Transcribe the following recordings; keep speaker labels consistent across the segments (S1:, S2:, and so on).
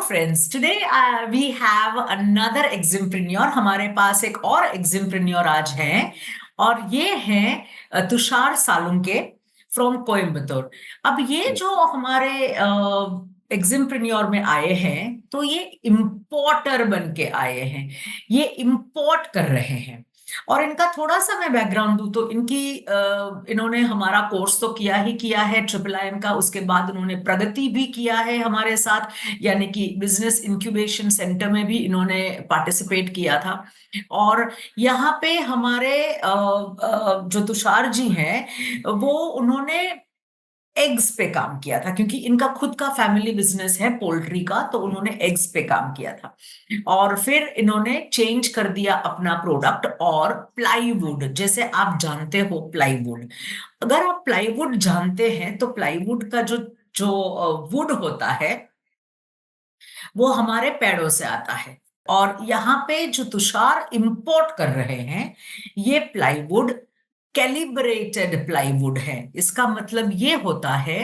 S1: friends, today we have another exempreneur. हमारे पास एक और exempreneur आज हैं और ये हैं तुषार सालुंके फ्रॉम कोयम्बतूर। अब ये जो हमारे एग्जिम्प्रेन्योर में आए हैं तो ये इम्पोर्टर बन के आए हैं, ये इम्पोर्ट कर रहे हैं। और इनका थोड़ा सा मैं बैकग्राउंड दूं तो इन्होंने हमारा कोर्स तो किया ही किया है IIIM का। उसके बाद उन्होंने प्रगति भी किया है हमारे साथ, यानी कि बिजनेस इंक्यूबेशन सेंटर में भी इन्होंने पार्टिसिपेट किया था। और यहाँ पे हमारे जो तुषार जी हैं वो उन्होंने एग्स पे काम किया था, क्योंकि इनका खुद का फैमिली बिजनेस है पोल्ट्री का, तो उन्होंने एग्स पे काम किया था। और फिर इन्होंने चेंज कर दिया अपना प्रोडक्ट और प्लाईवुड, जैसे आप जानते हो प्लाईवुड, अगर आप प्लाईवुड जानते हैं तो प्लाईवुड का जो जो वुड होता है वो हमारे पेड़ों से आता है। और यहाँ पे जो तुषार इंपोर्ट कर रहे हैं ये प्लाईवुड कैलिब्रेटेड प्लाईवुड है। इसका मतलब ये होता है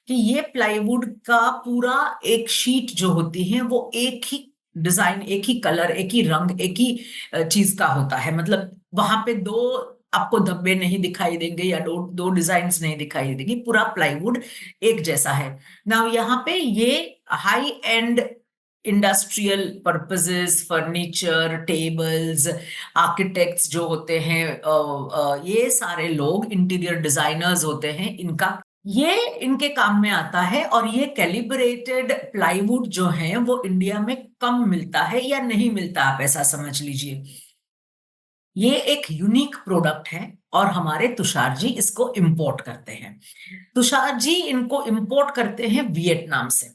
S1: कि ये प्लाईवुड का पूरा एक शीट जो होती है वो एक ही डिजाइन, एक ही कलर, एक ही रंग, एक ही चीज का होता है। मतलब वहां पे दो आपको धब्बे नहीं दिखाई देंगे या दो दो डिजाइन्स नहीं दिखाई देंगी, पूरा प्लाईवुड एक जैसा है ना। यहाँ पे ये high and industrial purposes, furniture, tables, architects जो होते हैं, ये सारे लोग इंटीरियर डिजाइनर्स होते हैं, ये इनके काम में आता है। और ये कैलिब्रेटेड प्लाईवुड जो है वो इंडिया में कम मिलता है या नहीं मिलता, आप ऐसा समझ लीजिए। ये एक यूनिक प्रोडक्ट है और हमारे तुषार जी इसको इंपोर्ट करते हैं। तुषार जी इनको इंपोर्ट करते हैं वियतनाम से,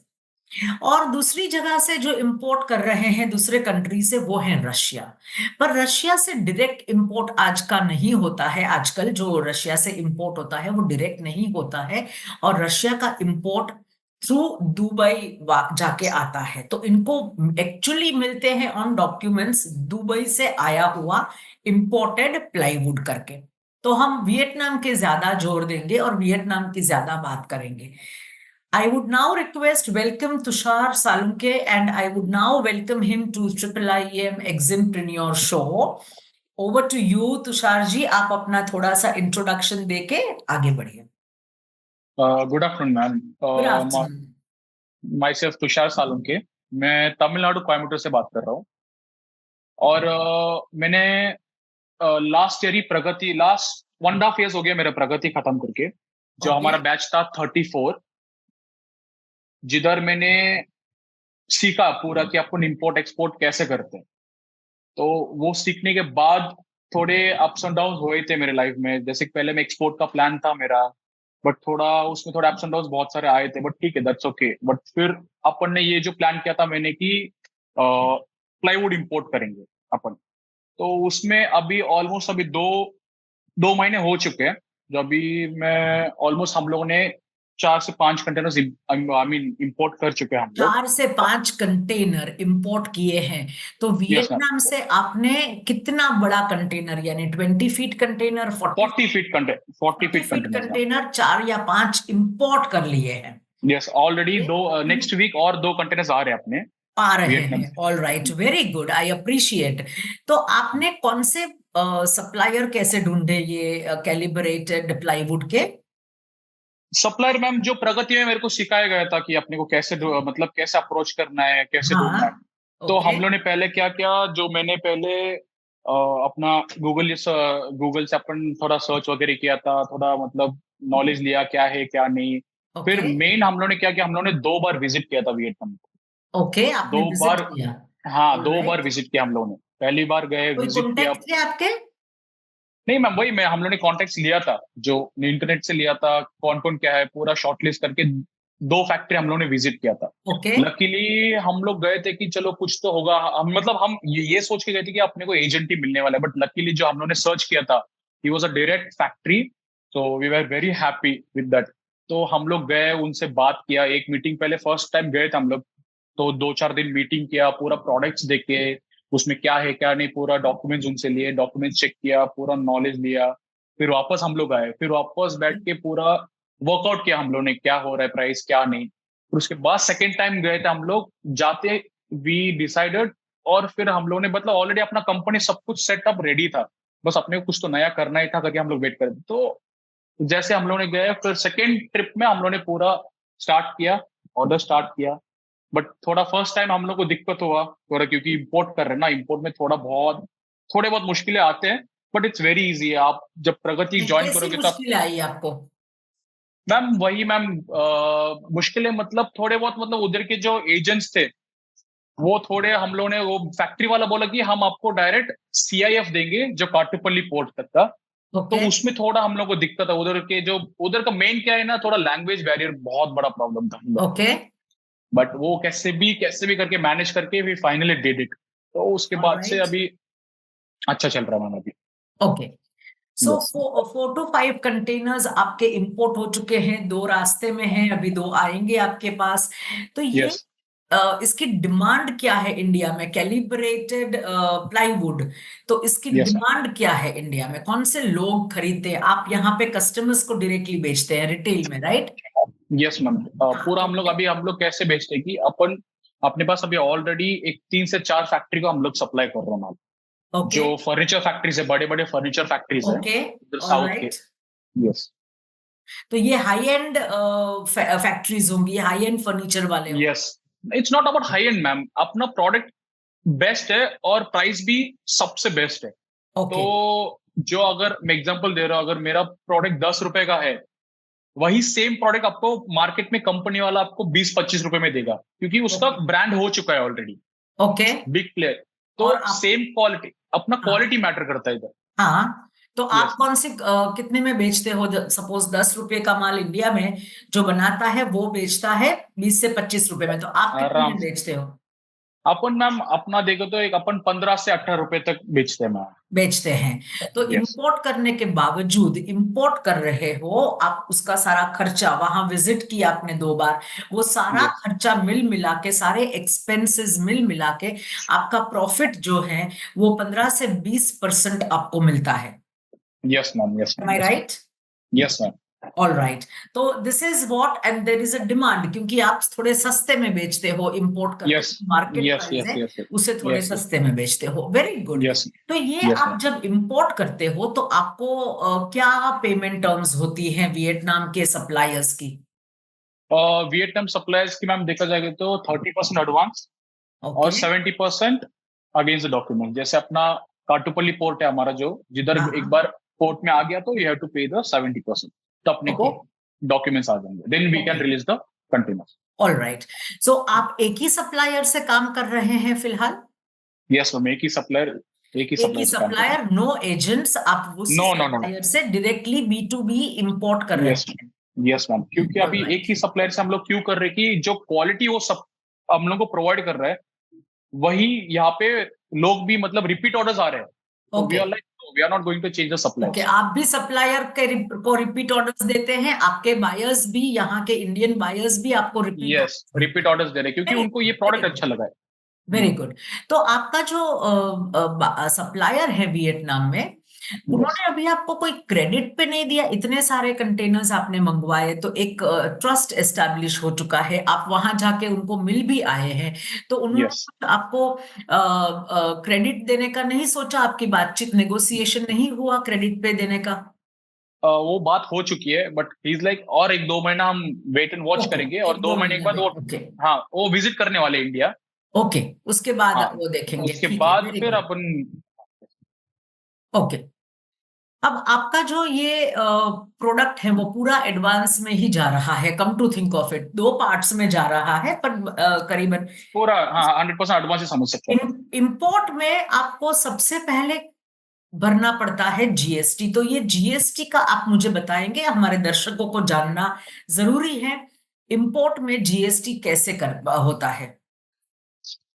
S1: और दूसरी जगह से जो इंपोर्ट कर रहे हैं दूसरे कंट्री से वो है रशिया। पर रशिया से डायरेक्ट इंपोर्ट आज का नहीं होता है, आजकल जो रशिया से इंपोर्ट होता है वो डायरेक्ट नहीं होता है, और रशिया का इंपोर्ट थ्रू दुबई जाके आता है। तो इनको एक्चुअली मिलते हैं ऑन डॉक्यूमेंट्स दुबई से आया हुआ इंपोर्टेड प्लाईवुड करके। तो हम वियतनाम के ज्यादा जोर देंगे और वियतनाम की ज्यादा बात करेंगे। I would now request welcome Tushar Salunke, and I would now welcome him to IIIM Exempreneur Show. Over to you, Tushar जी, आप अपना थोड़ा सा इंट्रोडक्शन देके आगे बढ़िए।
S2: Good afternoon ma'am.
S1: Good afternoon.
S2: My self Tushar Salunke, मैं तमिलनाडु कोयम्बटूर से बात कर रहा हूँ। और मैंने लास्ट ईयर ही प्रगति, लास्ट 1.5 years हो गया मेरा प्रगति खत्म करके, जो हमारा बैच था 34, जिधर मैंने सीखा पूरा कि अपन इंपोर्ट एक्सपोर्ट कैसे करते हैं। तो वो सीखने के बाद थोड़े अप्स एंड डाउन हुए थे मेरे लाइफ में। जैसे पहले में एक्सपोर्ट का प्लान था मेरा, बट थोड़ा उसमें थोड़ा अप्स एंड डाउन बहुत सारे आए थे, बट ठीक है, दैट्स ओके। बट फिर अपन ने ये जो प्लान किया था मैंने कि प्लाईवुड इंपोर्ट करेंगे अपन। तो उसमें अभी ऑलमोस्ट अभी दो महीने हो चुके हैं, जो अभी मैं ऑलमोस्ट हम लोगों ने 4 से 5 कंटेनर्स आई मीन इंपोर्ट कर चुके हैं हम लोग।
S1: 4 से 5 कंटेनर इंपोर्ट किए हैं। तो वियतनाम से आपने कितना बड़ा कंटेनर, यानी 20 फीट कंटेनर,
S2: 40 फीट
S1: कंटेनर 4 या 5 इंपोर्ट कर लिए हैं?
S2: यस, ऑलरेडी नेक्स्ट वीक और 2 कंटेनर्स आ रहे हैं अपने,
S1: आ रहे हैं। All right, very good, I appreciate. तो आपने कौन से सप्लायर कैसे ढूंढे ये कैलिब्रेटेड प्लाईवुड के?
S2: सप्लायर मैम जो प्रगति में मेरे को सिखाया गया था कि अपने को कैसे मतलब कैसे अप्रोच करना है, कैसे ढूंढना है। तो हम लोग ने पहले क्या किया, जो मैंने पहले अपना गूगल से अपन थोड़ा सर्च वगैरह किया था, थोड़ा मतलब नॉलेज लिया क्या है क्या नहीं। फिर मेन हम लोग ने क्या किया, हम लोग ने 2 बार विजिट किया था वियतनाम।
S1: ओके, आपने विजिट किया?
S2: हाँ, 2 बार विजिट किया हम लोगों ने। पहली बार गए, विजिट किया।
S1: थे आपके?
S2: नहीं मैम, वही हम लोगों ने कॉन्टेक्ट लिया था, जो इंटरनेट से लिया था, कौन कौन क्या है पूरा शॉर्टलिस्ट करके 2 फैक्ट्री हम लोगों ने विजिट किया था। लकीली हम लोग गए थे कि चलो कुछ तो होगा। हम ये सोच के गए थे कि अपने को एजेंट ही मिलने वाला है, बट लकीली जो हम लोगों ने सर्च किया था he was a direct factory, so we were very happy with that. तो हम लोग गए, उनसे बात किया, एक मीटिंग, पहले फर्स्ट टाइम गए थे हम लोग, तो 2-4 दिन मीटिंग किया, पूरा प्रोडक्ट्स देखे, उसमें क्या है क्या नहीं, पूरा डॉक्यूमेंट्स उनसे लिए, डॉक्यूमेंट्स चेक किया, पूरा नॉलेज लिया। फिर वापस हम लोग आए, फिर वापस बैठ के पूरा वर्कआउट किया हम लोग ने, क्या हो रहा है, प्राइस क्या नहीं। फिर उसके बाद सेकेंड टाइम गए थे हम लोग, जाते वी डिसाइडेड, और फिर हम लोग ने मतलब ऑलरेडी अपना कंपनी सब कुछ सेटअप रेडी था, बस अपने को कुछ तो नया करना ही था करके हम लोग वेट कर, तो जैसे हम लोग ने गए फिर सेकेंड ट्रिप में हम लोग ने पूरा स्टार्ट किया, ऑर्डर स्टार्ट किया। बट थोड़ा फर्स्ट टाइम हम लोग को दिक्कत हुआ थोड़ा, क्योंकि इंपोर्ट कर रहे हैं ना, इंपोर्ट में थोड़े बहुत मुश्किलें आते हैं, बट इट्स वेरी इजी है। आप जब प्रगति ज्वाइन
S1: कैसी
S2: करोगे तब
S1: मुश्किल आई आपको?
S2: मैम वही मैम मुश्किलें मतलब थोड़े बहुत, मतलब उधर के जो एजेंट्स थे वो थोड़े, हम लोगों ने वो फैक्ट्री वाला बोला कि हम आपको डायरेक्ट CIF देंगे जो काटुपल्ली पोर्ट तक का, तो
S1: ओके
S2: उसमें थोड़ा हम लोग को दिक्कत है। उधर के जो उधर का मेन क्या है ना, थोड़ा लैंग्वेज बैरियर बहुत बड़ा प्रॉब्लम था हम लोग,
S1: ओके
S2: बट वो कैसे भी करके मैनेज करके भी फाइनली डिड इट। तो उसके बाद से
S1: ऑलराइट
S2: अभी अच्छा चल रहा है मैम अभी।
S1: Okay so
S2: yes
S1: 4 to 5 containers आपके इंपोर्ट हो चुके हैं, 2 रास्ते में हैं, अभी 2 आएंगे आपके पास। तो ये
S2: यस
S1: इसकी डिमांड क्या है इंडिया में? कैलिब्रेटेड प्लाईवुड, तो इसकी
S2: यस
S1: डिमांड क्या है इंडिया में? कौन से लोग खरीदते हैं? आप यहाँ पे कस्टमर्स को डायरेक्टली बेचते हैं रिटेल में, राइट?
S2: यस मैम,
S1: हाँ
S2: पूरा
S1: तो
S2: हम लोग कैसे बेचते हैं कि अपन अपने पास अभी ऑलरेडी एक 3 से 4 फैक्ट्री को हम लोग सप्लाई कर रहे हैं माल,
S1: ओके
S2: जो फर्नीचर फैक्ट्रीज है, बड़े बड़े फर्नीचर फैक्ट्रीज है
S1: ओके
S2: उधर साउथ के।
S1: ऑलराइट।
S2: यस
S1: तो ये हाई एंड फैक्ट्रीज होंगी, हाई एंड फर्नीचर वाले होंगे।
S2: Yes, it's not about high and ma'am, अपना प्रोडक्ट बेस्ट है और प्राइस भी सबसे बेस्ट है। तो
S1: ओके
S2: जो, अगर मैं एग्जांपल दे रहा हूं, अगर मेरा प्रोडक्ट 10 रुपए का है, वही सेम प्रोडक्ट आपको मार्केट में कंपनी वाला आपको 20-25 रुपए में देगा, क्योंकि उसका
S1: ओके
S2: ब्रांड हो चुका है ऑलरेडी,
S1: ओके
S2: बिग प्लेयर। तो
S1: और आप
S2: सेम क्वालिटी, अपना
S1: हाँ
S2: क्वालिटी मैटर करता है इधर।
S1: हाँ तो आप
S2: यस
S1: कौन से कितने में बेचते हो? सपोज 10 रुपए का माल इंडिया में जो बनाता है वो बेचता है 20 से 25 रुपए में, तो आप कितने
S2: आराम
S1: में
S2: से।
S1: बेचते हो?
S2: अपन मैम अपना देखो तो एक अपन 15 से 18 रुपए तक बेचते हैं मैम।
S1: बेचते हैं। तो
S2: यस
S1: इंपोर्ट करने के बावजूद, इंपोर्ट कर रहे हो आप, उसका सारा खर्चा, वहां विजिट किया आपने 2 बार, वो सारा
S2: यस
S1: खर्चा मिल मिला के, सारे एक्सपेंसेस मिल मिला के आपका प्रॉफिट जो है वो 15 से 20% आपको मिलता है।
S2: Yes ma'am, yes
S1: am
S2: ma'am,
S1: I
S2: yes
S1: right?
S2: Ma'am, yes ma'am,
S1: all right. तो this is what, and there is a demand, क्योंकि आप थोड़े सस्ते में बेचते हो, इंपोर्ट करके
S2: yes
S1: market
S2: yes
S1: price
S2: yes
S1: है
S2: यस
S1: उससे थोड़े
S2: यस
S1: सस्ते में बेचते हो। Very good.
S2: यस
S1: तो ये
S2: यस
S1: आप
S2: मैम।
S1: जब इंपोर्ट करते हो तो आपको क्या पेमेंट टर्म्स होती हैं वियतनाम के सप्लायर्स की?
S2: वियतनाम सप्लायर्स की मैम देखा जाएगा तो 30% एडवांस और
S1: ओके
S2: 70% अगेंस्ट द डॉक्यूमेंट। जैसे अपना काटुपल्ली पोर्ट है हमारा, जो जिधर
S1: हाँ
S2: एक
S1: हाँ
S2: बार पोर्ट में आ गया तो you have to pay the 70%, तो अपने को
S1: ओके
S2: डॉक्यूमेंट्स आ जाएंगे, then we can
S1: okay
S2: release the containers.
S1: All right. So आप एक ही सप्लायर से काम कर रहे हैं फिलहाल?
S2: यस मैम, एक ही
S1: एक ही
S2: सप्लायर से काम करना।
S1: सप्लायर, नो एजेंट्स, आप उसी
S2: no no no no,
S1: supplier से डायरेक्टली B2B इंपोर्ट कर रहे
S2: यस
S1: हैं?
S2: यस मैम, क्योंकि अभी एक
S1: ऑलराइट
S2: ही सप्लायर से हम लोग क्यों कर रहे हैं कि जो क्वालिटी वो सब हम लोग को प्रोवाइड कर रहा है, वही यहाँ पे लोग भी मतलब रिपीट ऑर्डर्स आ रहे हैं, तो we
S1: okay
S2: are like we are not going to change the
S1: okay.
S2: Suppliers.
S1: आप भी सप्लायर के को रिपीट ऑर्डर्स देते हैं, आपके बायर्स भी, यहाँ के इंडियन बायर्स भी आपको रिपीट
S2: यस,
S1: ऑर्डर्स देते
S2: रिपीट
S1: हैं?
S2: ऑर्डर्स दे रहे हैं क्योंकि
S1: वेरी
S2: उनको
S1: गुड
S2: ये
S1: वेरी
S2: प्रोडक्ट
S1: गुड
S2: अच्छा लगा है।
S1: Very good. तो आपका जो सप्लायर है वियतनाम में,
S2: यस
S1: उन्होंने अभी आपको कोई क्रेडिट पे नहीं दिया? इतने सारे कंटेनर्स आपने मंगवाए तो एक ट्रस्ट एस्टैब्लिश हो चुका है, आप वहां जाके उनको मिल भी आए हैं, तो उन्होंने
S2: यस,
S1: कुछ आपको क्रेडिट देने का नहीं सोचा? आपकी बातचीत, नेगोशिएशन नहीं हुआ क्रेडिट पे देने का?
S2: वो बात हो चुकी है, बट ही इज लाइक और 1-2 महीना हम वेट एंड वॉच
S1: ओके
S2: करेंगे, और
S1: एक
S2: दो
S1: दो
S2: महीने के
S1: महीना
S2: बाद वो,
S1: में ओके
S2: हाँ वो विजिट करने वाले इंडिया।
S1: ओके उसके बाद
S2: हाँ,
S1: वो देखेंगे,
S2: उसके
S1: ठीक है,
S2: बाद
S1: वेरी
S2: फिर
S1: गुड
S2: अपन।
S1: ओके। अब आपका जो ये प्रोडक्ट है वो पूरा एडवांस में ही जा रहा है, come to think of it 2 parts में जा रहा है, पर करीबन
S2: पूरा हाँ 100% एडवांस ही समझ सकते हैं।
S1: इंपोर्ट में आपको सबसे पहले भरना पड़ता है जीएसटी। तो ये जीएसटी का आप मुझे बताएंगे, हमारे दर्शकों को जानना जरूरी है, इंपोर्ट में जीएसटी कैसे कर होता है?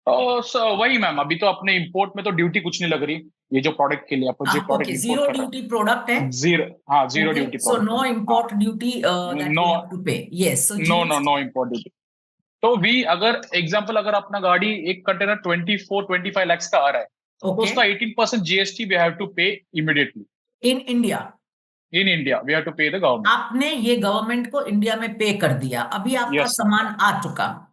S2: वही मैम, अभी तो अपने इंपोर्ट में तो ड्यूटी कुछ नहीं लग रही, ये जो प्रोडक्ट के लिए अपन जो प्रोडक्ट
S1: ओके
S2: इंपोर्ट
S1: जीरो
S2: कर रहे
S1: ड्यूटी प्रोडक्ट है।
S2: हैं, जीरो, हाँ zero
S1: okay
S2: duty
S1: so
S2: product है।
S1: नो
S2: हाँ,
S1: import duty that
S2: no
S1: we have to pay. Yes so
S2: no no no
S1: GST.
S2: Import duty. तो वी अगर एग्जाम्पल, अगर अपना गाड़ी एक कंटेनर 24-25 lakhs का आ रहा है, तो
S1: ओके
S2: उसका 18% GST we have to pay immediately.
S1: In India?
S2: In India we have to pay the government.
S1: आपने ये गवर्नमेंट को इंडिया में पे कर दिया, अभी आपका
S2: यस मैम।
S1: सामान आ चुका,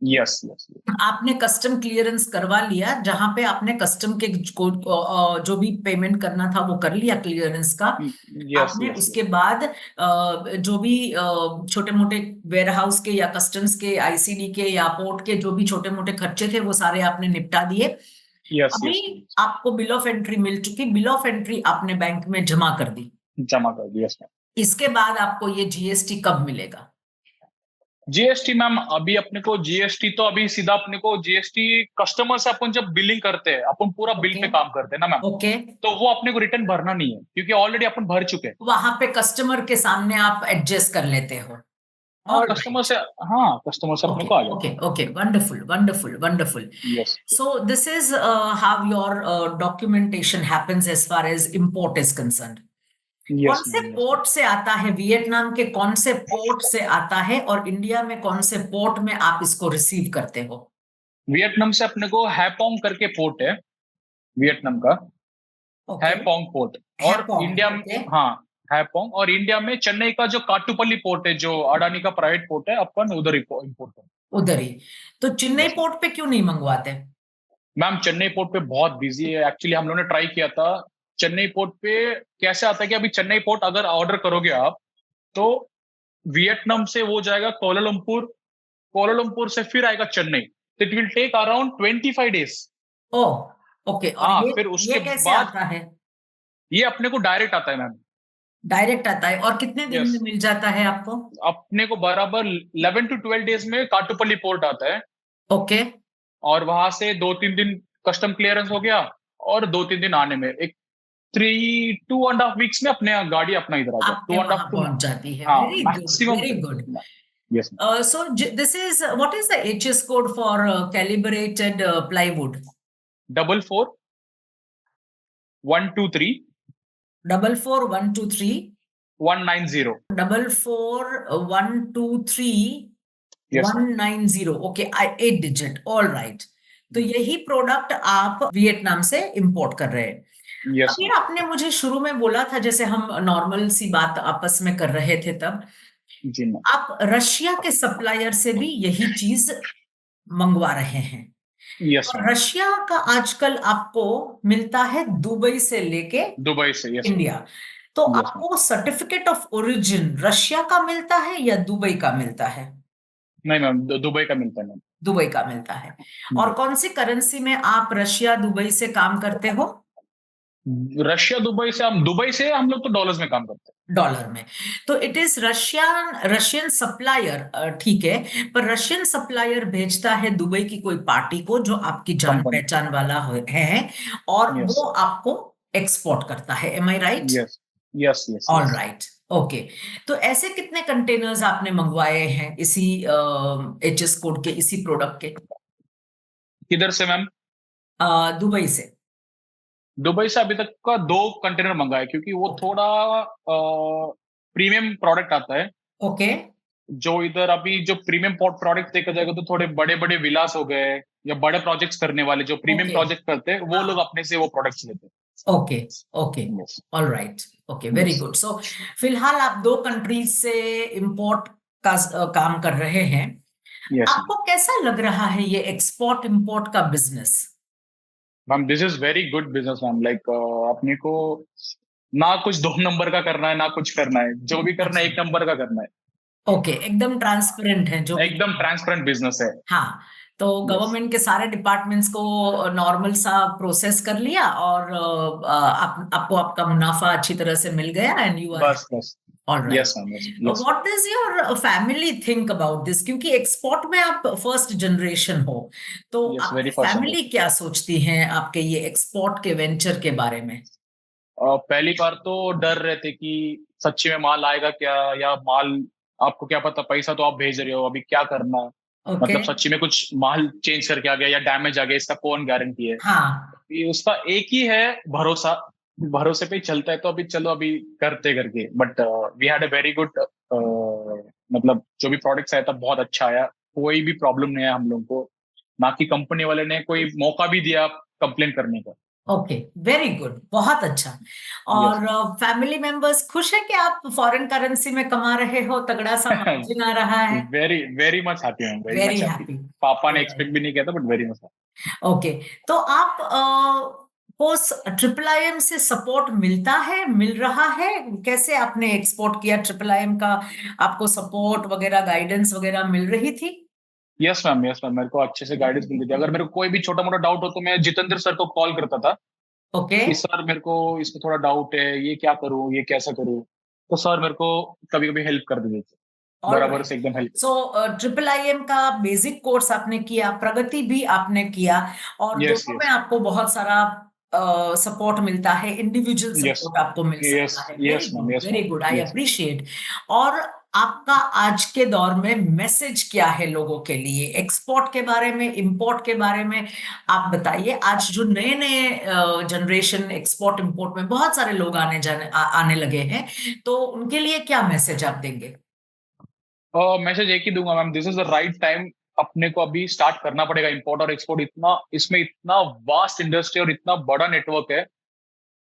S2: यस यस
S1: आपने कस्टम क्लियरेंस करवा लिया, जहां पे आपने कस्टम के जो भी पेमेंट करना था वो कर लिया क्लियरेंस का।
S2: यस
S1: आपने
S2: यस
S1: उसके बाद जो भी छोटे मोटे वेयर हाउस के या कस्टम्स के, आईसीडी के या पोर्ट के जो भी छोटे मोटे खर्चे थे वो सारे आपने निपटा दिए।
S2: यस
S1: अभी
S2: यस
S1: आपको बिल ऑफ एंट्री मिल चुकी, बिल ऑफ एंट्री आपने बैंक में जमा कर दी,
S2: जमा कर दिया। Yes ma'am.
S1: इसके बाद आपको ये जीएसटी कब मिलेगा?
S2: जीएसटी मैम, अभी अपने को जीएसटी तो अभी सीधा अपने को जीएसटी कस्टमर से अपन जब बिलिंग करते हैं, अपन पूरा बिल
S1: ओके
S2: पे काम करते हैं ना मैम,
S1: ओके।
S2: तो वो अपने को रिटर्न भरना नहीं है क्योंकि ऑलरेडी अपन भर चुके हैं।
S1: वहां पे कस्टमर के सामने आप एडजस्ट कर लेते हो।
S2: हाँ
S1: All
S2: कस्टमर
S1: right.
S2: से, हाँ कस्टमर से अपने
S1: Okay,
S2: को आ जाता
S1: okay, okay. Wonderful, wonderful, wonderful.
S2: है। Yes
S1: So this is how your documentation happens as far as import is concerned. कौन
S2: यस
S1: से
S2: मैम। यस
S1: पोर्ट से आता है, वियतनाम के कौन से पोर्ट से आता है, और इंडिया में कौन से पोर्ट में आप इसको रिसीव करते हो?
S2: वियतनाम से अपने को हैपोंग करके पोर्ट है, वियतनाम का
S1: ओके।
S2: हैपोंग पोर्ट। और इंडिया
S1: हैपोंग,
S2: में,
S1: ओके।
S2: हाँ हैपोंग, और इंडिया में चेन्नई का जो काटुपल्ली पोर्ट है जो अडानी का प्राइवेट पोर्ट है, अपन उधर इंपोर्ट करते
S1: उधर ही। तो
S2: हैं।
S1: चेन्नई
S2: यस
S1: पोर्ट पे क्यों नहीं मंगवाते?
S2: मैम, चेन्नई पोर्ट पे बहुत बिजी है एक्चुअली। हम लोगों ने ट्राई किया था चेन्नई पोर्ट पे। कैसे आता है कि अभी चेन्नई पोर्ट अगर ऑर्डर करोगे आप, तो वियतनाम से वो जाएगा कोलालमपुर, कोलालमपुर से फिर आएगा चेन्नई, तो it will take around 25 days।
S1: Oh, okay. और
S2: हाँ
S1: ये
S2: फिर
S1: ये
S2: उसके
S1: कैसे
S2: बाद
S1: आता है?
S2: ये अपने को डायरेक्ट आता है मैम।
S1: डायरेक्ट आता है, और कितने दिन
S2: यस,
S1: में मिल जाता है आपको?
S2: अपने को बराबर 11 to 12 days में काटुपल्ली पोर्ट आता है,
S1: ओके।
S2: और वहां से 2-3 दिन कस्टम क्लियरेंस हो गया, और 2-3 दिन आने में, एक 2.5 weeks में अपने गाड़ी अपना इधर आ जाए, टू
S1: आपके
S2: एंड
S1: वहां
S2: हाफ टू
S1: पहुंच जाती है।
S2: हाँ
S1: very good,
S2: maximum.
S1: Very good.
S2: Yes.
S1: So this is what is the HS code for calibrated plywood?
S2: 44 123
S1: 44 123
S2: 190।
S1: 44 123
S2: yes ma'am.
S1: 190। Okay, 8 digit। All right. तो यही प्रोडक्ट आप वियतनाम से इंपोर्ट कर रहे हैं।
S2: यस
S1: अभी
S2: मैम।
S1: आपने मुझे शुरू में बोला था, जैसे हम नॉर्मल सी बात आपस में कर रहे थे तब,
S2: जी मैम।
S1: आप रशिया के सप्लायर से भी यही चीज मंगवा रहे हैं।
S2: यस
S1: और
S2: मैम।
S1: रशिया का आजकल आपको मिलता है दुबई से लेके
S2: दुबई से। Yes ma'am.
S1: इंडिया। तो
S2: यस मैम।
S1: आपको सर्टिफिकेट ऑफ ओरिजिन रशिया का मिलता है या दुबई का मिलता है?
S2: नहीं मैम, दुबई का मिलता है मैम।
S1: दुबई का मिलता है। और
S2: जी।
S1: कौन सी करेंसी में आप रशिया दुबई से काम करते हो?
S2: रशिया दुबई से हम लोग तो डॉलर्स में काम करते
S1: डॉलर में। तो it is Russian Russian supplier, ठीक है, पर रशियन सप्लायर भेजता है दुबई की कोई पार्टी को जो आपकी
S2: हैं
S1: जान
S2: कंपनी।
S1: पहचान वाला है, और
S2: यस
S1: वो आपको एक्सपोर्ट करता है। Am I right?
S2: Yes yes yes
S1: all
S2: yes.
S1: Right. Okay. तो ऐसे कितने कंटेनर्स आपने मंगवाए हैं इसी एचएस कोड के, इसी प्रोडक्ट के?
S2: किधर से मैम?
S1: दुबई से।
S2: दुबई से अभी तक का 2 कंटेनर मंगाए, क्योंकि वो
S1: ओके
S2: थोड़ा प्रीमियम प्रोडक्ट आता है।
S1: ओके
S2: जो इधर अभी जो प्रीमियम प्रोडक्ट देखा जाएगा तो थोड़े बड़े बड़े विलास हो गए, या बड़े प्रोजेक्ट्स करने वाले जो प्रीमियम
S1: ओके।
S2: प्रोजेक्ट करते हैं, वो लोग
S1: हाँ,
S2: अपने से वो प्रोडक्ट्स लेते
S1: ओके ओके।
S2: हैं। Yes
S1: all right. Okay, very
S2: yes
S1: good. So फिलहाल आप दो कंट्रीज से इंपोर्ट का काम कर रहे हैं।
S2: यस
S1: आपको कैसा लग रहा है ये एक्सपोर्ट इंपोर्ट का business?
S2: Ma'am, this is very good business ma'am. Like अपने को ना कुछ 2 नंबर का करना है, ना कुछ करना है, जो भी करना है
S1: अच्छा,
S2: 1 नंबर का करना है।
S1: ओके, एकदम ट्रांसपेरेंट है जो भी
S2: एकदम
S1: करना है।
S2: ट्रांसपेरेंट बिजनेस है।
S1: हाँ, तो
S2: यस।
S1: गवर्नमेंट के सारे डिपार्टमेंट्स को नॉर्मल सा प्रोसेस कर लिया, और आपको आपका मुनाफा अच्छी तरह से मिल गया, एंड यू आर
S2: बस बस।
S1: All right.
S2: Yes ma'am. Yes yes.
S1: What does your family think about this? क्योंकि एक्सपोर्ट में आप फर्स्ट जनरेशन हो, तो
S2: यस,
S1: आपकी
S2: वेरी फर्स्ट
S1: फैमिली
S2: जनरेशन।
S1: क्या सोचती है आपके ये एक्सपोर्ट के वेंचर के बारे में?
S2: पहली बार तो डर रहे थे कि सच्ची में माल आएगा क्या, या माल, आपको क्या पता, पैसा तो आप भेज रहे हो, अभी क्या करना है।
S1: ओके।
S2: मतलब सच्ची में कुछ माल चेंज करके आ गया या डैमेज आ गया, इसका कौन गारंटी है।
S1: हाँ,
S2: ये उसका एक ही है, भरोसा। भरोसे पे ही चलता है, तो अभी चलो अभी करते करके। But we had a very good, मतलब जो भी प्रोडक्ट्स आया था बहुत अच्छा आया, कोई भी प्रॉब्लम नहीं आया हम लोग को। ना कि कंपनी वाले ने कोई मौका भी दिया कंप्लेन करने का।
S1: ओके, वेरी गुड, बहुत अच्छा। और फैमिली मेंबर्स खुश है कि आप फॉरेन करेंसी में कमा रहे हो, तगड़ा सा मार्जिन आ रहा है?
S2: Very very much happy ma'am, very
S1: very
S2: much happy.
S1: Happy.
S2: पापा ने एक्सपेक्ट भी नहीं किया था, बट वेरी मच।
S1: ओके, तो आप को ट्रिपल आईएम से सपोर्ट मिलता है, मिल रहा है? कैसे आपने एक्सपोर्ट किया ट्रिपल आईएम का? आपको सपोर्ट वगैरह, गाइडेंस वगैरह मिल रही थी?
S2: यस मैम, यस मैम, मेरे को अच्छे से गाइडेंस मिलती थी। अगर मेरे को कोई भी छोटा मोटा डाउट हो तो मैं जितेंद्र सर को कॉल करता था
S1: ओके।
S2: कि सर मेरे को इसमें थोड़ा डाउट है, ये क्या करूँ, ये कैसा करूँ। तो सर मेरे को कभी कभी हेल्प कर देते थे, बराबर से एकदम हेल्प।
S1: सो ट्रिपल आईएम का बेसिक कोर्स आपने किया, प्रगति भी आपने किया, और
S2: यस
S1: दोनों में
S2: यस
S1: आपको बहुत सारा सपोर्ट मिलता है, इंडिविजुअल
S2: यस
S1: सपोर्ट आपको मिल
S2: यस
S1: सकता है।
S2: Yes ma'am, yes
S1: very
S2: ma'am,
S1: good, I
S2: yes.
S1: Appreciate. और आपका आज के दौर में मैसेज क्या है लोगों के लिए, एक्सपोर्ट के बारे में, इंपोर्ट के बारे में? आप बताइए। आज जो नए नए जनरेशन एक्सपोर्ट इंपोर्ट में बहुत सारे लोग आने लगे हैं, तो उनके लिए क्या मैसेज आप देंगे?
S2: मैसेज एक ही दूंगा ma'am, this is the right time. अपने को अभी स्टार्ट करना पड़ेगा इंपोर्ट और एक्सपोर्ट। इतना इसमें इतना वास्ट इंडस्ट्री और इतना बड़ा नेटवर्क है,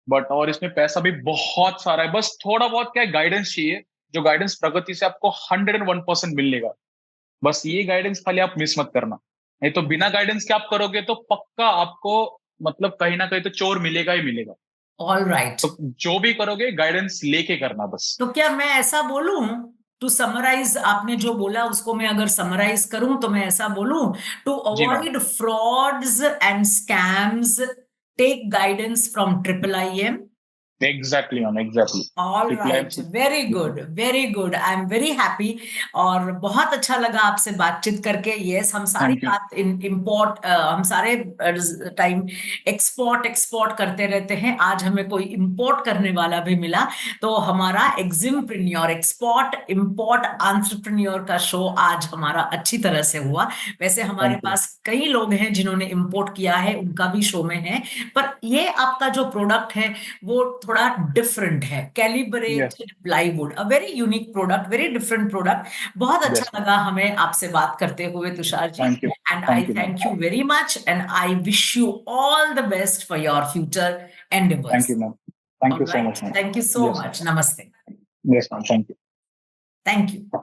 S2: बट और इसमें पैसा भी बहुत सारा है। बस थोड़ा बहुत क्या गाइडेंस चाहिए, जो गाइडेंस प्रगति से आपको 101% मिलेगा। बस ये गाइडेंस खाली आप मिस मत करना, नहीं तो बिना गाइडेंस के आप करोगे तो पक्का आपको मतलब कहीं ना कहीं तो चोर मिलेगा ही मिलेगा।
S1: All right.
S2: तो जो भी करोगे गाइडेंस लेके करना बस।
S1: तो क्या मैं ऐसा बोलूं, टू समराइज, आपने जो बोला उसको मैं अगर समराइज करूं तो मैं ऐसा बोलूं, टू
S2: जी ma'am,
S1: avoid frauds and scams, take guidance from triple IM.
S2: Exactly ma'am, exactly.
S1: All
S2: triple
S1: right, very good, very good, I am very happy. और बहुत अच्छा लगा आपसे बातचीत करके। यस, हम सारी
S2: थैंक यू।
S1: बात इम्पोर्ट, हम सारे टाइम एक्सपोर्ट एक्सपोर्ट करते रहते हैं। आज हमें कोई इंपोर्ट करने वाला भी मिला, तो हमारा एग्जिमप्रेन्योर, एक्सपोर्ट इंपोर्ट एंटरप्रेन्योर का शो आज हमारा अच्छी तरह से हुआ। वैसे हमारे
S2: थैंक यू।
S1: पास कई लोग हैं जिन्होंने इंपोर्ट किया है, उनका भी शो में है, पर ये आपका जो प्रोडक्ट है वो थोड़ा डिफरेंट है।
S2: Yes,
S1: calibrated plywood, a very unique product, very different product. बहुत अच्छा
S2: यस।
S1: लगा हमें आपसे बात करते हुए Tushar ji.
S2: Thank you,
S1: and I
S2: thank you ma'am.
S1: Thank you very much, and I wish you all the best for your future
S2: thank
S1: endeavors.
S2: You ma'am, thank
S1: All
S2: you so
S1: right,
S2: much ma'am.
S1: thank you so
S2: yes,
S1: much. Namaste.
S2: Yes ma'am, thank you.
S1: Thank you.